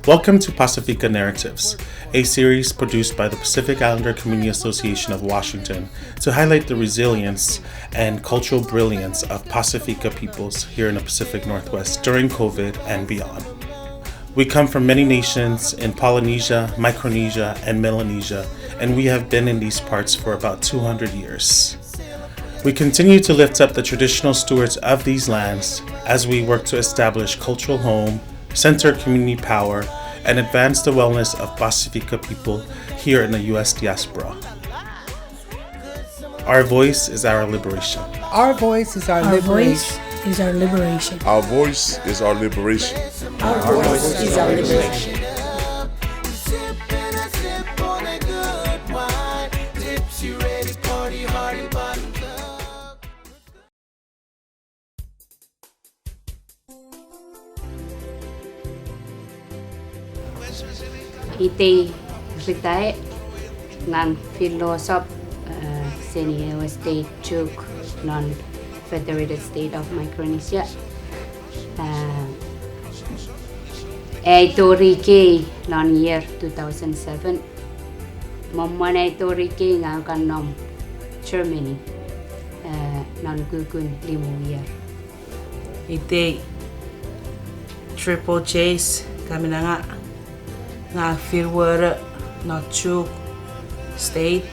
Welcome to Pasifika Narratives, a series produced by the Pacific Islander Community Association of Washington to highlight the resilience and cultural brilliance of Pasifika peoples here in the Pacific Northwest during COVID and beyond. We come from many nations in Polynesia, Micronesia, and Melanesia, and we have been in these parts for about 200 years. We continue to lift up the traditional stewards of these lands as we work to establish cultural home, center community power, and advance the wellness of Pasifika people here in the U.S. diaspora. Our voice is our liberation. Our voice is our liberation. Is our liberation. Our voice is our liberation. Our voice is our liberation. Ite ritae ngang philosoph seni state Chuuk non Federated State of Micronesia. Aitorike non year 2007. Momman aitorike ngang kanom Germany non gugun limu year. Ite Chuukese kami na nga firwara na Chuuk State.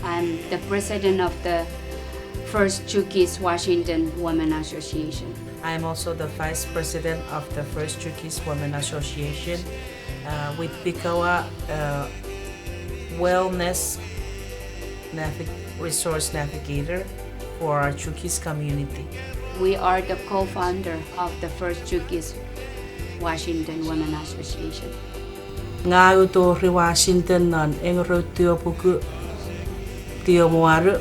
I'm the president of the first Chuukese Washington Women Association. I am also the vice president of the first Chuukese Women Association with PICA-WA wellness resource navigator for our Chuukese community. We are the co-founder of the first Chuukese Washington Women Association. Nga uto ri Washington nan engro tio puku tio moaru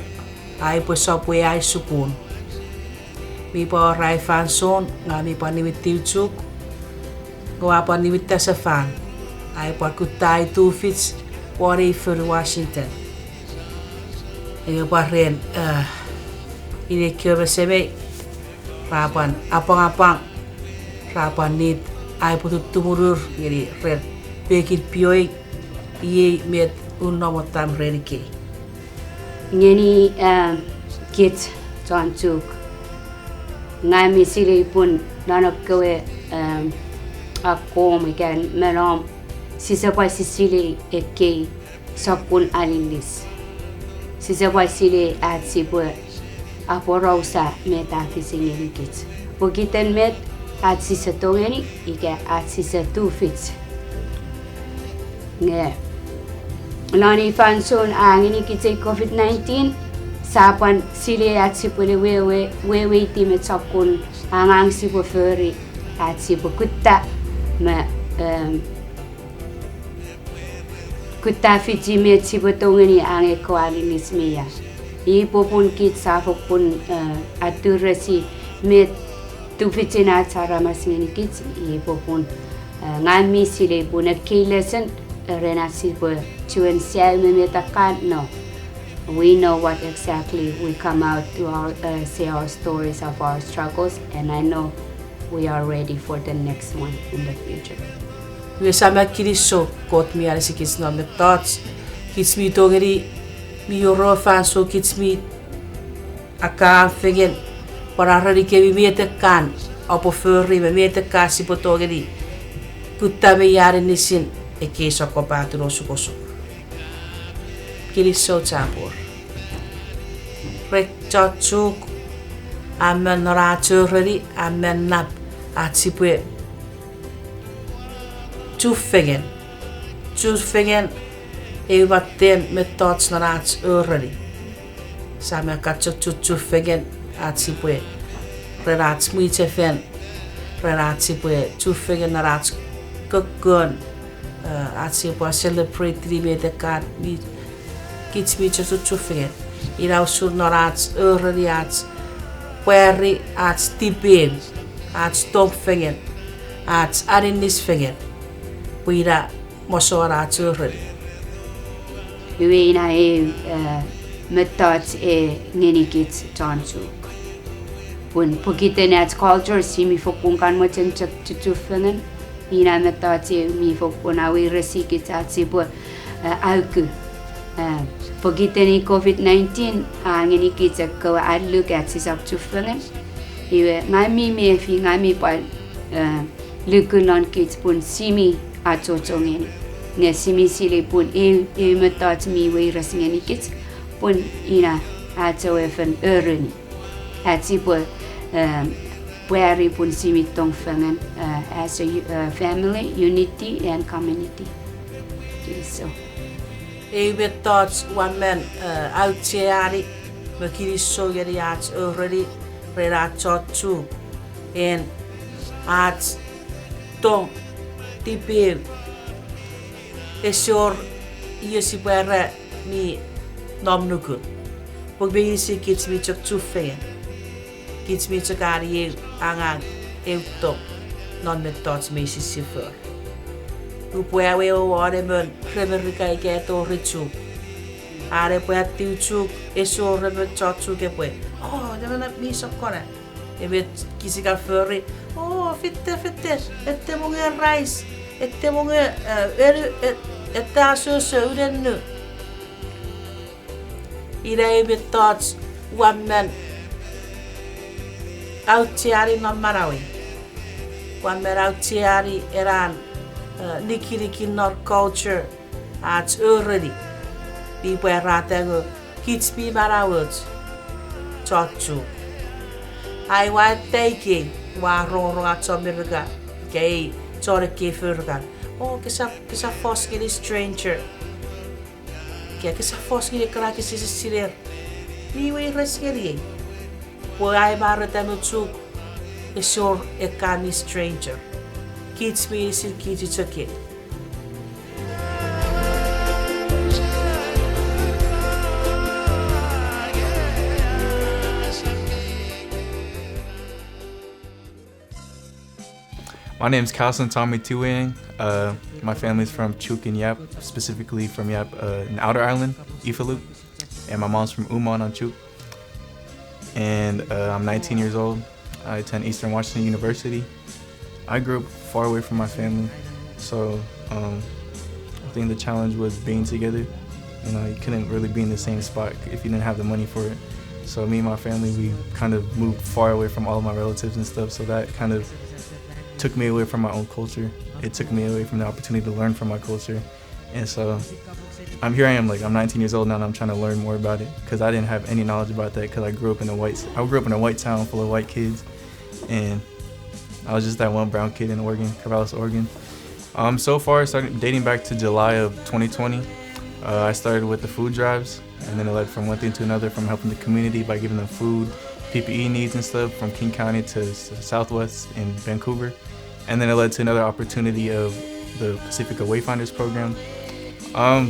ai po sopwe ai supun. Mi po rai fanson nga mi po ni witiu Chuuk. Nga po ni witta sa fan. Ai po kutai tu fits wari for Washington. Nga po rin ini kyo sebe rapan apang-apang rapan nit ai po tutumurur ngiri red Pekit pioi ye met unomotam redike. Ngeni kit John Chuuk. Ngai mi sili pun nanok kawe ako mikan menom sisapay sisili eke sapun alilis. Sisapay sili at sipu aporausa metafising ngeni kit. Pagkitan met at sisatongeni ika at sisatu fits. Nge lani fanson angini kitse COVID-19 sapan sili at sipule wewe timet sakun angang sipu feri at sipu kutta ma kutta fiji met sipu tongeni ange koalinis meya ipo pun kit safok pun aturasi met tu fiji na tsara masingeni kit ipo pun ngami sili pun akilesen renasipo to no. We know what exactly we come out to say our stories of our struggles, and I know we are ready for the next one in the future. We sama kiriso kot mi alisi kits no me thoughts kits mi togeri mi yoro fan so kits mi aka fegen para radike mi mete kan opo furri me mete kasi po togeri kutta me yare nisin e keso ko patro sukoso kiliso chapor rek Chuuk amen raturri amen nap atipwe tufegen e vatten med tots narats urri sama katcho tufegen atipwe rerats muitefen reratipwe tufegen narats kokon atipwe celebrate the card mi kits mi tufegen irau sur narats urri ats Query at Stipin at Stopfingen at Arinisfingen. Wira Mosora Turri. Uina metats e Ninikits John Chuuk. pun Pukitenats culture si mi fokun kan mo chen chuchufangan ina metati mi fokun awi resi kita si pu alku Pukiteni COVID-19 ngini kita ko adlu kat si sap chufangan iwe ngami me fi ngami pa lukunon kits pun simi achochongeni ne simi sile pun metat mi we resngeni kits pun ina acho efen ereni atsi pu puari pun simi tong fangan as a family unity and community so metat one man out cheari makiri so yari ach already rera chochu and at tong tipe esor si para ni nom nukun pagbe si kids mi chok chufe kids mi chakari angang euto non metot mi si sifer upua we o ore men remerika ke to richu are pua tiuchu esor rebe chochu ke pue oh deve mi sokora ebe kisika furry oh fitte ette monge rice ette monge ette aso urennu ira ebe thoughts one man out tiari no marawi one man out tiari eran nikiriki nor culture at already people ratago kids be marawut chochu I want taking wa roro at somirga gay chore ke furga oh kisa foski the stranger kisa foski the crack is sirer ni we resgeri wo ai barata no chu esor e kami stranger kids me is kids chake My name is Calson Tommy Tuang. My family's from Chuuk and Yap, specifically from Yap in Outer Island, Ifalup. And my mom's from Uman on Chuuk. And I'm 19 years old. I attend Eastern Washington University. I grew up far away from my family, so I think the challenge was being together. You know, you couldn't really be in the same spot if you didn't have the money for it. So me and my family, we kind of moved far away from all of my relatives and stuff, so that kind of took me away from my own culture. It took me away from the opportunity to learn from my culture. And so I'm 19 years old now, and I'm trying to learn more about it because I didn't have any knowledge about that because I grew up in a white town full of white kids, and I was just that one brown kid in Oregon, Corvallis, Oregon. So far, started dating back to July of 2020. I started with the food drives, and then it led from one thing to another, from helping the community by giving them food, PPE needs and stuff, from King County to Southwest in Vancouver. And then it led to another opportunity of the Pasifika Wayfinders program.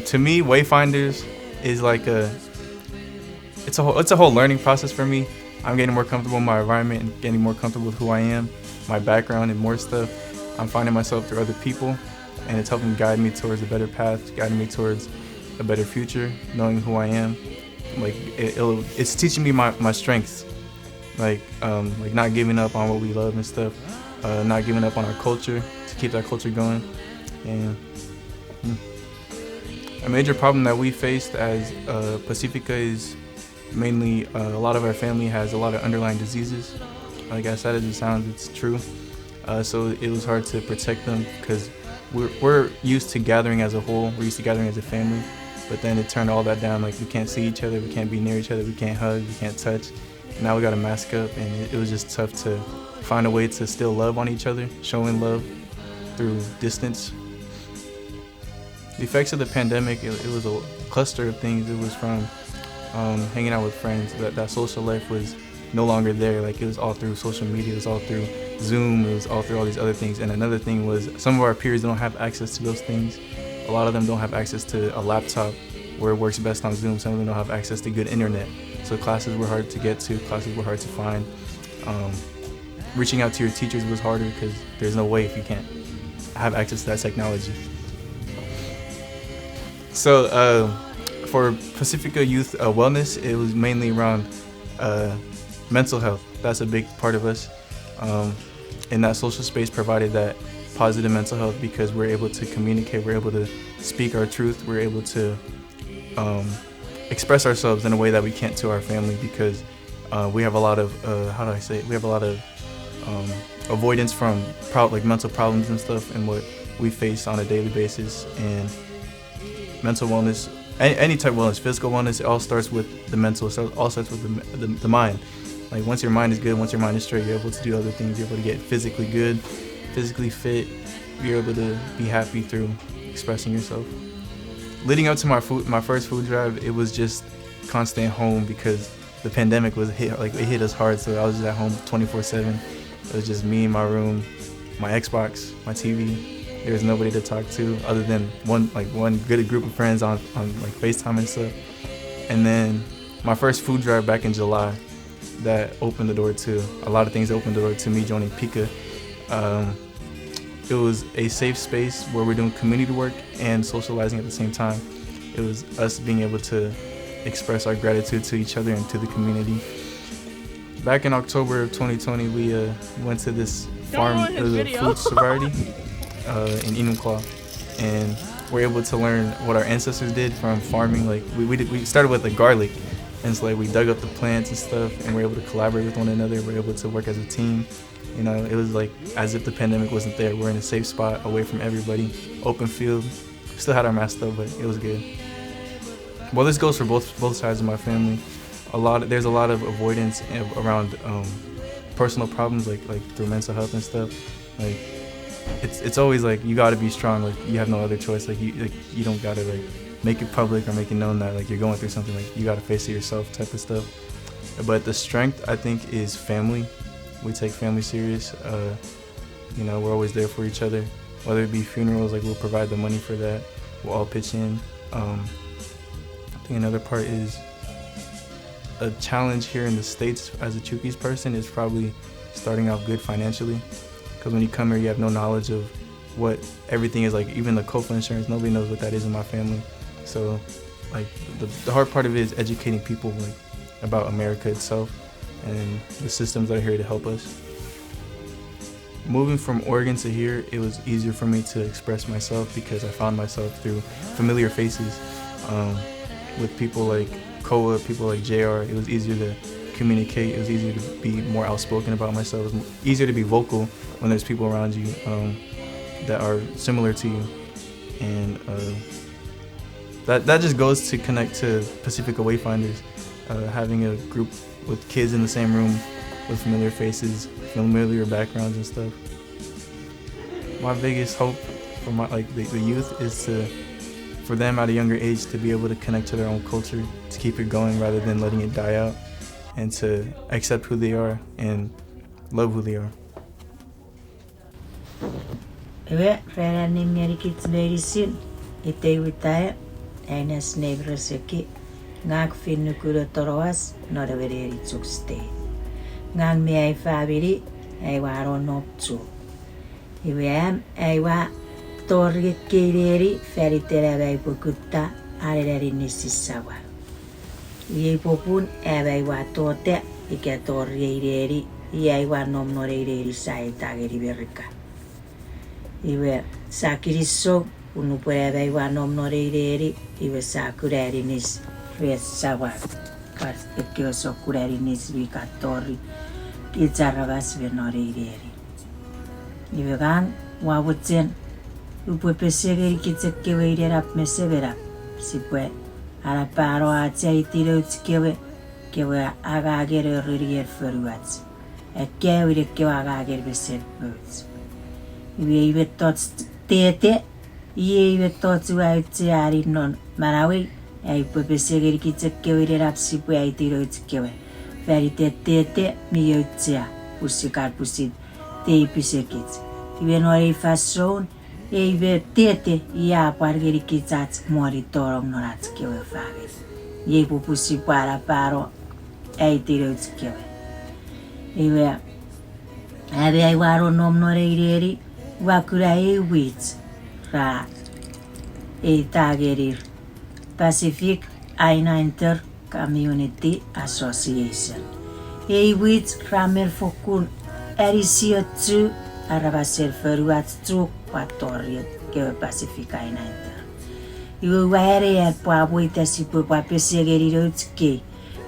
To me, Wayfinders is like it's a whole learning process for me. I'm getting more comfortable in my environment and getting more comfortable with who I am, my background, and more stuff. I'm finding myself through other people, and it's helping guide me towards a better path, guiding me towards a better future, knowing who I am. Like it's teaching me my strengths, like not giving up on what we love and stuff, not giving up on our culture, to keep that culture going. And a major problem that we faced as Pasifika is mainly a lot of our family has a lot of underlying diseases. Like I said, as it sounds, it's true. So it was hard to protect them because we're used to gathering as a whole. We're used to gathering as a family. But then it turned all that down. Like we can't see each other, we can't be near each other, we can't hug, we can't touch. Now we got to mask up, and it was just tough to find a way to still love on each other, showing love through distance. The effects of the pandemic, it was a cluster of things. It was from hanging out with friends. That social life was no longer there. Like it was all through social media, it was all through Zoom, it was all through all these other things. And another thing was some of our peers don't have access to those things. A lot of them don't have access to a laptop where it works best on Zoom. Some of them don't have access to good internet. So classes were hard to get to, classes were hard to find. Reaching out to your teachers was harder because there's no way if you can't have access to that technology. So for Pasifika Youth Wellness, it was mainly around mental health. That's a big part of us. And that social space provided that positive mental health because we're able to communicate, we're able to speak our truth, we're able to express ourselves in a way that we can't to our family because we have a lot of, we have a lot of avoidance from mental problems and stuff and what we face on a daily basis. And mental wellness, any type of wellness, physical wellness, it all starts with the mental, so it all starts with the mind. Like once your mind is good, once your mind is straight, you're able to do other things, you're able to get physically good, physically fit, you're able to be happy through expressing yourself. Leading up to my first food drive, it was just constant home because the pandemic it hit us hard, so I was just at home 24/7. It was just me in my room, my Xbox, my TV. There was nobody to talk to other than one good group of friends on like FaceTime and stuff. And then my first food drive back in July, that opened the door to a lot of things. Opened the door to me joining PICA. It was a safe space where we're doing community work and socializing at the same time. It was us being able to express our gratitude to each other and to the community. Back in October of 2020, we went to this farm, it was a food sobriety in Enumclaw, and we're able to learn what our ancestors did from farming. Like we started with the garlic, and so like we dug up the plants and stuff, and we're able to collaborate with one another. We're able to work as a team. You know, it was like as if the pandemic wasn't there. We're in a safe spot, away from everybody, open field. Still had our mask though, but it was good. Well, this goes for both sides of my family. There's a lot of avoidance around personal problems, like through mental health and stuff. Like it's always like you gotta be strong. Like you have no other choice. Like you don't gotta like make it public or make it known that like you're going through something. Like you gotta face it yourself, type of stuff. But the strength I think is family. We take family serious. You know, we're always there for each other. Whether it be funerals, like we'll provide the money for that. We'll all pitch in. I think another part is a challenge here in the States as a Chuukese person is probably starting out good financially. Because when you come here, you have no knowledge of what everything is like. Even the COFA insurance, nobody knows what that is in my family. So, like the hard part of it is educating people like about America itself and the systems that are here to help us. Moving from Oregon to here, it was easier for me to express myself because I found myself through familiar faces. With people like Koa, people like JR, it was easier to communicate. It was easier to be more outspoken about myself. It was easier to be vocal when there's people around you that are similar to you. And that just goes to connect to Pasifika Wayfinders, having a group with kids in the same room with familiar faces, familiar backgrounds and stuff. My biggest hope for the youth is for them at a younger age to be able to connect to their own culture, to keep it going rather than letting it die out, and to accept who they are and love who they are. Ewe rara nimnyari kits medicine ite witae eines negroseki ngak finnukuro toroas noreveri tsukste ngang me ai fabiri ai waro nopchu iwem ai wa torget kireri feritera bai bukutta areri nisisawa ye popun ai wa tote ike torreri ai wa nomnoreri sai tageri berka iwe sakiriso unupere wa nomnoreri iwe sakureri nis sawa kas ekioso kureri nis vikatori kizaravas venoreri iwe gang wawutsen upwe pesegeri kitsekewe rap mesevera sipwe ara paro atse itiro tskewe kewe agagere ririer feruats ekewe kewe agagere beserputs iwe tots tete iwe tots waitse ari non marawi ai pesegeri kitsekewe rap sipwe itiro tskewe verite tete miotsia pusikar pusit te pisekits iwe nori fason iwe tete ia pargeri kitsats mori torong norats kewe fagir ye pupusi para paro ai tiro tskewe iwe ave ai waro nom noreri wakura e wits ra e tagerir Pacific Inter Community Association Eiwit ramer fokun erisiotsu arabasel feruat truk patoriet ke Pasifika inaita. Iwo wahere ya pabuita si papesegeri rotske.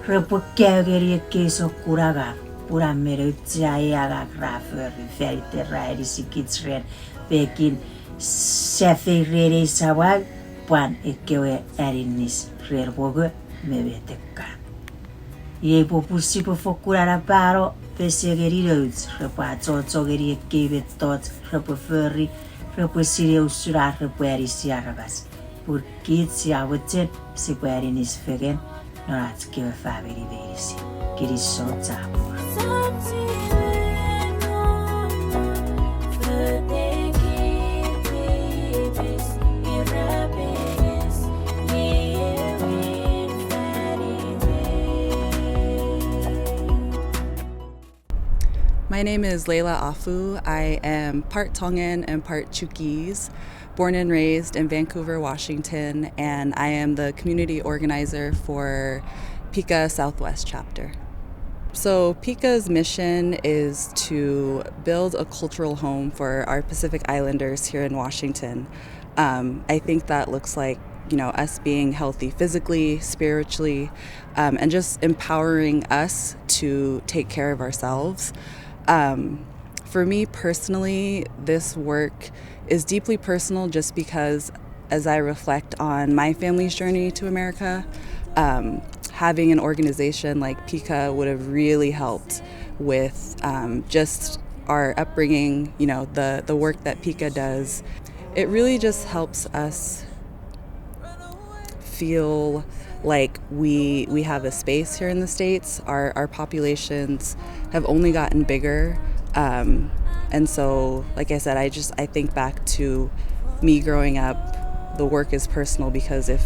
Repokegeri ke sokuraga pura merutsayaga grafer ferite rairi sikitsren pekin seferere sawag pan ekewe erinis rerboge mebetekka. Ye popusi pofokurara paro pesegeri rots repatsogeri kebetot repoferri reposire usura repuerisi arabas. Purkit siawetset si puerinis fegen norat kewe faveri verisi. Kiriso tabur. My name is Layla Afu. I am part Tongan and part Chuukese, born and raised in Vancouver, Washington, and I am the community organizer for PICA Southwest chapter. So PICA's mission is to build a cultural home for our Pacific Islanders here in Washington. I think that looks like us being healthy physically, spiritually, and just empowering us to take care of ourselves. For me personally, this work is deeply personal just because as I reflect on my family's journey to America, having an organization like PICA would have really helped with just our upbringing, the work that PICA does. It really just helps us feel like we have a space here in the States. Our populations have only gotten bigger. And so, like I said, I think back to me growing up. The work is personal because if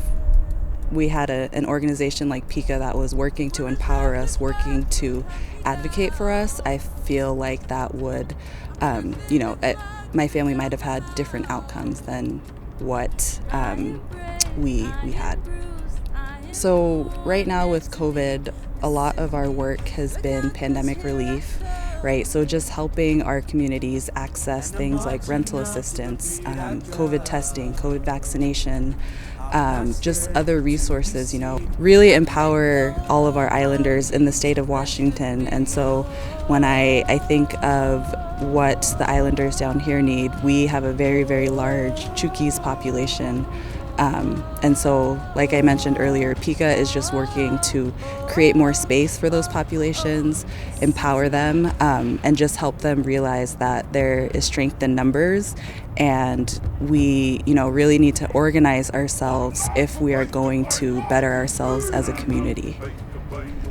we had an organization like PICA that was working to empower us, working to advocate for us, I feel like that would, my family might have had different outcomes than what we had. So right now with COVID, a lot of our work has been pandemic relief, right? So just helping our communities access things like rental assistance, COVID testing, COVID vaccination, just other resources, really empower all of our islanders in the state of Washington. And so when I think of what the islanders down here need, we have a very, very large Chuukese population. And so, like I mentioned earlier, PICA is just working to create more space for those populations, empower them, and just help them realize that there is strength in numbers, and we, really need to organize ourselves if we are going to better ourselves as a community.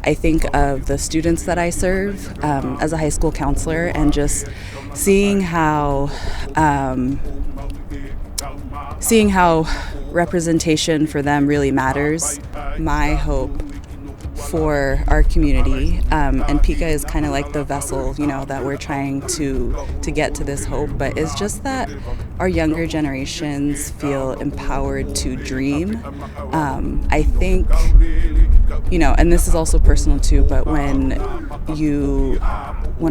I think of the students that I serve as a high school counselor, and just seeing how representation for them really matters. My hope for our community, and PICA is kind of like the vessel, that we're trying to get to this hope, but it's just that our younger generations feel empowered to dream. I think, and this is also personal too, but when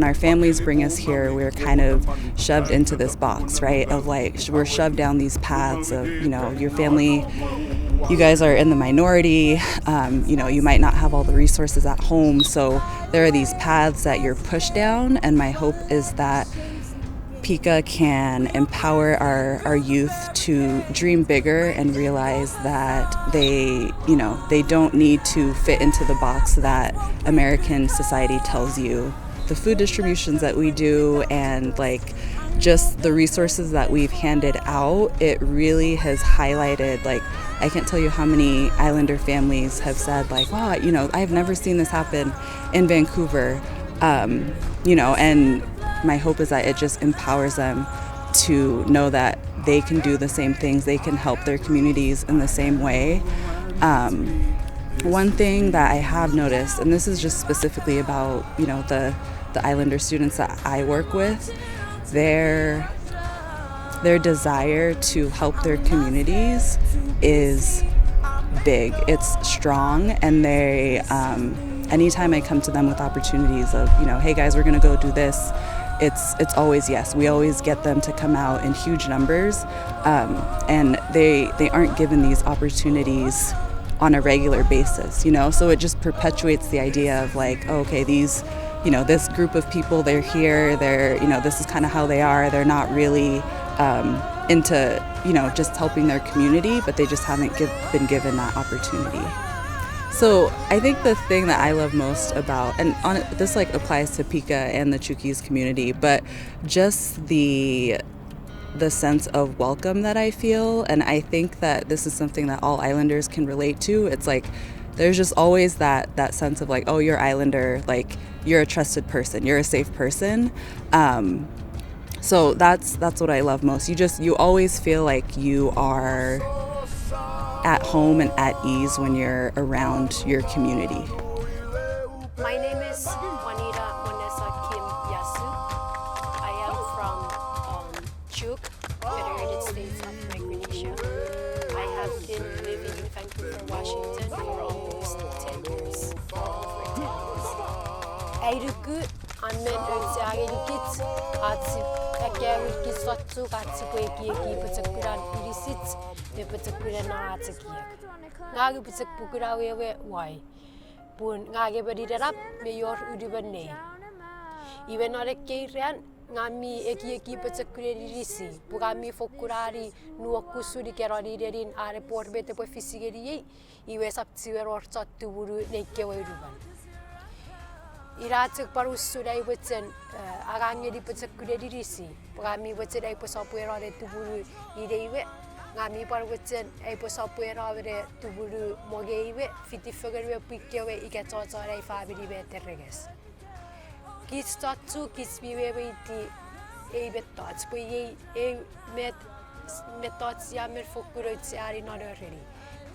our families bring us here, we're kind of shoved into this box, right? Of like, we're shoved down these paths of, your family, you guys are in the minority, you might not have all the resources at home. So there are these paths that you're pushed down. And my hope is that PICA can empower our youth to dream bigger and realize that they don't need to fit into the box that American society tells you. The food distributions that we do and just the resources that we've handed out, it really has highlighted, I can't tell you how many Islander families have said wow, I've never seen this happen in Vancouver, and my hope is that it just empowers them to know that they can do the same things, they can help their communities in the same way. One thing that I have noticed, and this is just specifically about, the Islander students that I work with, their desire to help their communities is big. It's strong, and they anytime I come to them with opportunities of, hey guys, we're gonna go do this, it's always yes. We always get them to come out in huge numbers, and they aren't given these opportunities on a regular basis, so it just perpetuates the idea of like, oh, okay, these, this group of people, they're here, they're, this is kind of how they are, they're not really into, just helping their community, but they just haven't been given that opportunity. So I think the thing that I love most about, and this like applies to PICA and the Chuukese community, but just the sense of welcome that I feel, and I think that this is something that all Islanders can relate to. It's like there's just always that sense of like, oh, you're Islander, like you're a trusted person, you're a safe person. So that's what I love most. You always feel like you are at home and at ease when you're around your community. My name is Juanita Monesa Kim Yasu. I am from Chuuk, Federated States of Micronesia. I have been living in Vancouver, Washington for almost 10 years. Airuku anmen ötseagelukit atsi akawilki sotsu katsi kweki putsakuran irisit me putsakuran atsakiak. Ngagu putsakpukurawewe wai. Pun ngage beriderap me yor udibane. Iwen orek keiran ngami eki putsakuririsi. Pugami fokurari nuokusuri keroriderin are porbete po fisigeri iwe saptsiwer ortsattu buru nekewe uduban. Iratsuk parusudai wetsen agangedi putsakuririsi. Pugami wetsedai posapuerare tuburu ideiwe. Ngami par wetsen ai posapuerare tuburu mogeiwe fitifogerwe PICA-WA ikatsotsare fabiri beterreges. Kitstatsu kitsbiwewe iti ei bettats po ei metats jammer fokurötsiari norreri.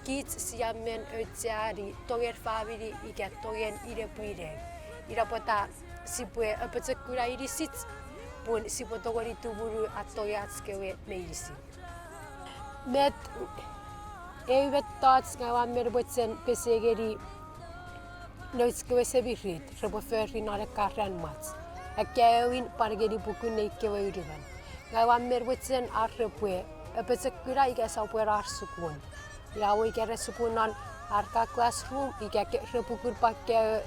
Kits jammen ötsiari toger fabiri ikatogen irepuire. Irapota sipue apatsakura irisit pun sipotogori tuburu atoyatskewe meirisi. Met eivet tots ngawa merbotsen pesegeri noitskewe sebirit reboferri nare karran mats. Akewin pargeri bukun neikewe uruvan. Ngawa merbotsen arrepue apatsakura ikasapue arsukun. Irawo ikere sukunan arka classroom ikake repukur pakke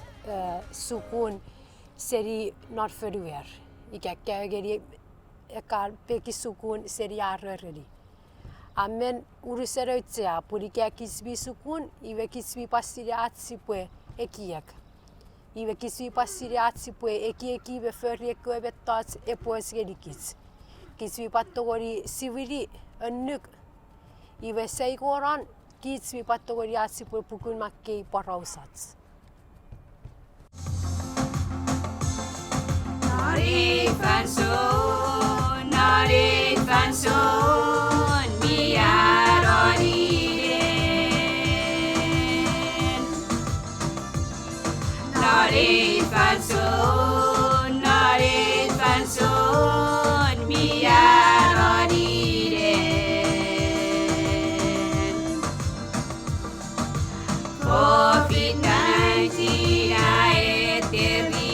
sukun seri norferuer. Ikake geri ekar peki sukun seri arreri. Amen uruseröitsea purike kisbi sukun iwe kisbi passiri atsipue ekiek. Iwe kisbi passiri atsipue eki beferri ekwebetats epoesgerikits. Kisbi pattogori siviri annuk iwe seigoran kisbi pattogori atsipue pukun makkei parausats. Nari fanson, miaroriren. Nari fanson, miaroriren. COVID-19 aeteri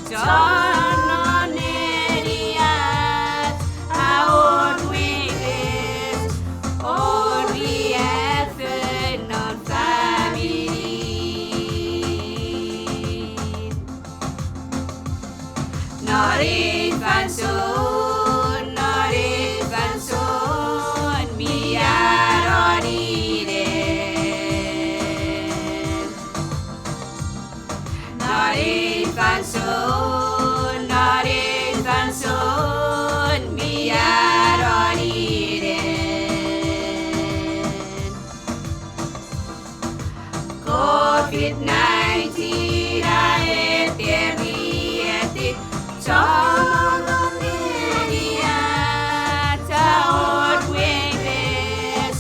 Tononeriat, our witness, or we have non family. Not in Vanson, me are already. Not in Vanson. COVID-19 aeteri Tononeriat, our witness,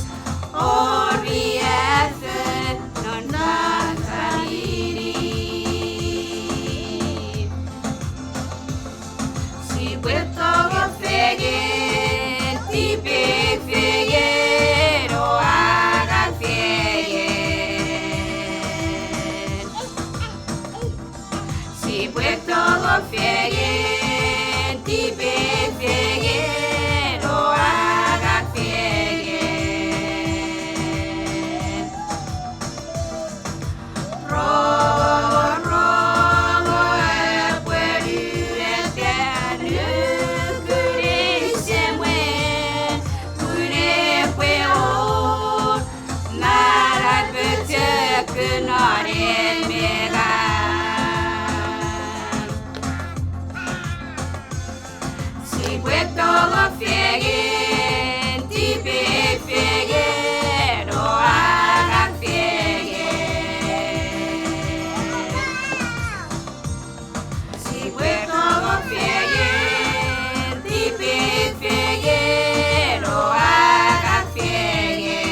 or we have non family. Si puesto fegen, tipe fegen, o hagan fegen. Si puesto go fieguen, tipe fieguen, o haga fieguen. Rogo, puedu eternu, kure semuen, kure pueon, nara betek naren megan. Si puesto go fieguen, tipe fieguen, o haga fieguen. Si puesto go fieguen, tipe fieguen, o haga fieguen.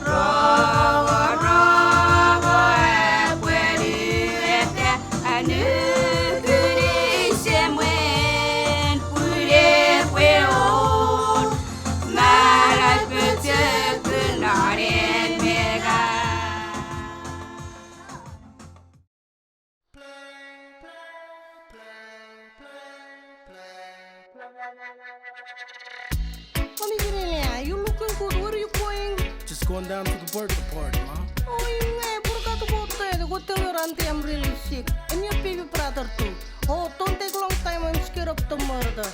Rogo, puedu eternu, kure semuen, kure pueon, nara betek naren megan. What are you looking good? Where are you going? Just going down to the birthday party, Ma. Oh, yeah, forgot about that. Go tell your auntie I'm really sick. And your baby brother too. Oh, don't take a long time. I'm scared of the murder.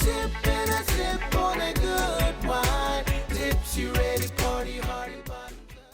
Sip and a sip on a good wine. Tipsy ready, party hard.